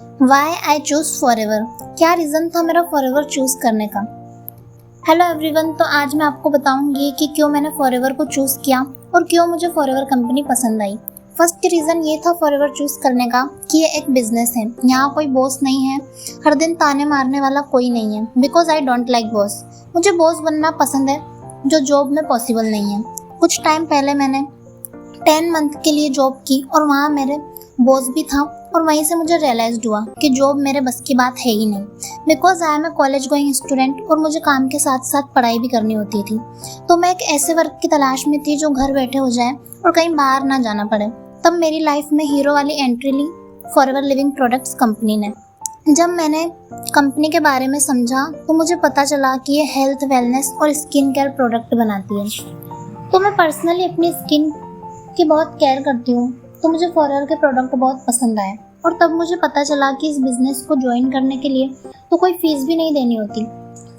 Y I choose forever. क्या reason था मेरा फॉरएवर चूज़ करने का। हेलो एवरीवन, तो आज मैं आपको बताऊंगी कि क्यों मैंने फॉरएवर को चूज़ किया और क्यों मुझे फॉरएवर कंपनी पसंद आई। फर्स्ट रीज़न ये था फॉरएवर चूज़ करने का कि ये एक बिजनेस है, यहाँ कोई बॉस नहीं है, हर दिन ताने मारने वाला कोई नहीं है। Because I don't like boss. मुझे बॉस बनना पसंद है जो जॉब में पॉसिबल नहीं है। कुछ टाइम पहले मैंने 10 मंथ के लिए जॉब की और वहाँ मेरे बॉस भी था और वहीं से मुझे रियलाइज्ड हुआ कि जॉब मेरे बस की बात है ही नहीं। Because I am a college going student और मुझे काम के साथ साथ पढ़ाई भी करनी होती थी। तो मैं एक ऐसे वर्क की तलाश में थी जो घर बैठे हो जाए और कहीं बाहर ना जाना पड़े। तब मेरी लाइफ में हीरो वाली एंट्री ली फॉरएवर लिविंग प्रोडक्ट्स कंपनी ने। जब मैंने कंपनी के बारे में समझा तो मुझे पता चला कि ये हेल्थ, वेलनेस और स्किन केयर प्रोडक्ट बनाती है। तो मैं पर्सनली अपनी स्किन की बहुत केयर करती हूँ, तो मुझे फॉरएवर के प्रोडक्ट बहुत पसंद आए। और तब मुझे पता चला कि इस बिज़नेस को ज्वाइन करने के लिए तो कोई फीस भी नहीं देनी होती।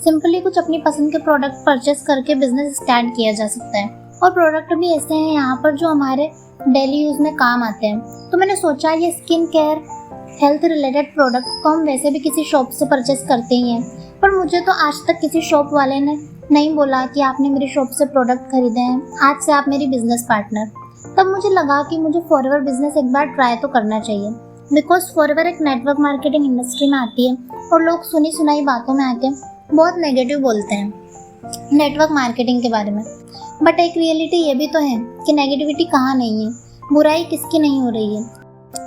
सिंपली कुछ अपनी पसंद के प्रोडक्ट परचेस करके बिजनेस स्टार्ट किया जा सकता है। और प्रोडक्ट भी ऐसे हैं यहाँ पर जो हमारे डेली यूज़ में काम आते हैं। तो मैंने सोचा ये skin care, health related product तो हम वैसे भी किसी शॉप से परचेस करते ही हैं, पर मुझे तो आज तक किसी शॉप वाले ने नहीं बोला कि आपने मेरी शॉप से प्रोडक्ट खरीदे हैं, आज से आप मेरी बिजनेस पार्टनर। तब मुझे लगा कि मुझे फॉरएवर बिजनेस एक बार ट्राई तो करना चाहिए। बिकॉज फॉरएवर एक नेटवर्क मार्केटिंग इंडस्ट्री में आती है और लोग सुनी सुनाई बातों में आके बहुत नेगेटिव बोलते हैं नेटवर्क मार्केटिंग के बारे में। बट एक रियलिटी ये भी तो है कि नेगेटिविटी कहाँ नहीं है, बुराई किसकी नहीं हो रही है।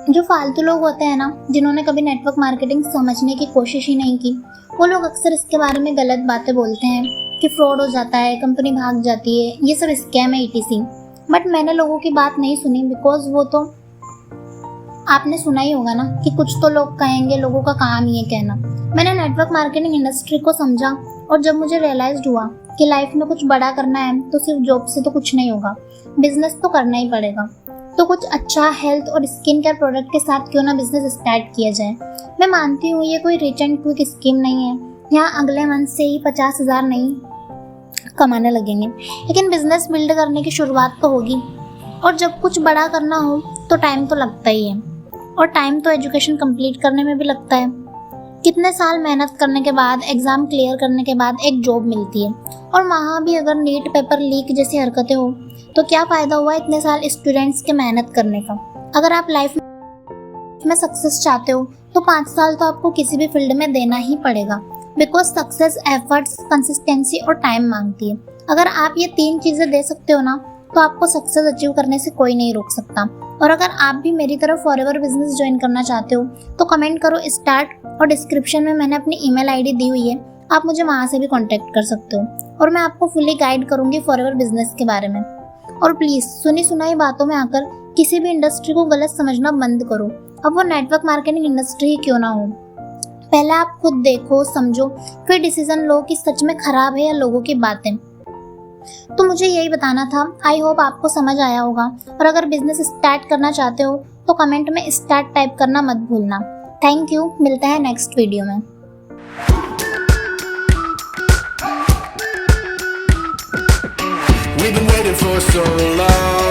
जो फालतू लोग होते हैं ना, जिन्होंने कभी नेटवर्क मार्केटिंग समझने की कोशिश ही नहीं की, वो लोग अक्सर इसके बारे में गलत बातें बोलते हैं कि फ्रॉड हो जाता है, कंपनी भाग जाती है, ये सब स्कैम है ETC। बट मैंने लोगों की बात नहीं सुनी। बिकॉज वो तो आपने सुना ही होगा ना कि कुछ तो लोग कहेंगे, लोगों का काम ही है कहना। मैंने नेटवर्क मार्केटिंग इंडस्ट्री को समझा और जब मुझे रियलाइज्ड हुआ कि लाइफ में कुछ बड़ा करना है तो सिर्फ जॉब से तो कुछ नहीं होगा, बिजनेस तो करना ही पड़ेगा। तो कुछ अच्छा हेल्थ और स्किन केयर प्रोडक्ट के साथ क्यों ना बिजनेस स्टार्ट किया जाए। मैं मानती हूँ ये कोई रिच एंड क्विक स्कीम नहीं है, यहाँ अगले मंथ से ही 50,000 नहीं कमाने लगेंगे, लेकिन बिजनेस बिल्ड करने की शुरुआत तो होगी। और जब कुछ बड़ा करना हो तो टाइम तो लगता ही है, और टाइम तो एजुकेशन कंप्लीट करने में भी लगता है। कितने साल मेहनत करने के बाद, एग्ज़ाम क्लियर करने के बाद एक जॉब मिलती है, और वहाँ भी अगर नीट पेपर लीक जैसी हरकतें हो तो क्या फ़ायदा हुआ इतने साल स्टूडेंट्स के मेहनत करने का। अगर आप लाइफ में सक्सेस चाहते हो तो 5 साल तो आपको किसी भी फील्ड में देना ही पड़ेगा। बिकॉज सक्सेस एफर्ट्स, कंसिस्टेंसी और टाइम मांगती है। अगर आप ये 3 चीज़ें दे सकते हो ना, तो आपको सक्सेस अचीव करने से कोई नहीं रोक सकता। और अगर आप भी मेरी तरफ फॉरएवर बिजनेस ज्वाइन करना चाहते हो तो कमेंट करो स्टार्ट, और डिस्क्रिप्शन में मैंने अपनी ईमेल आईडी दी हुई है, आप मुझे वहाँ से भी कॉन्टैक्ट कर सकते हो और मैं आपको फुली गाइड करूँगी फॉरएवर बिजनेस के बारे में। और प्लीज़ सुनी सुनाई बातों में आकर किसी भी इंडस्ट्री को गलत समझना बंद करो, अब वो नेटवर्क मार्केटिंग इंडस्ट्री ही क्यों ना हो। पहले आप खुद देखो, समझो, फिर डिसीजन लो कि सच में खराब है या लोगों की बातें। तो मुझे यही बताना था। आई होप आपको समझ आया होगा। और अगर बिजनेस स्टार्ट करना चाहते हो तो कमेंट में स्टार्ट टाइप करना मत भूलना। थैंक यू, मिलते हैं नेक्स्ट वीडियो में। We've been waiting for so long.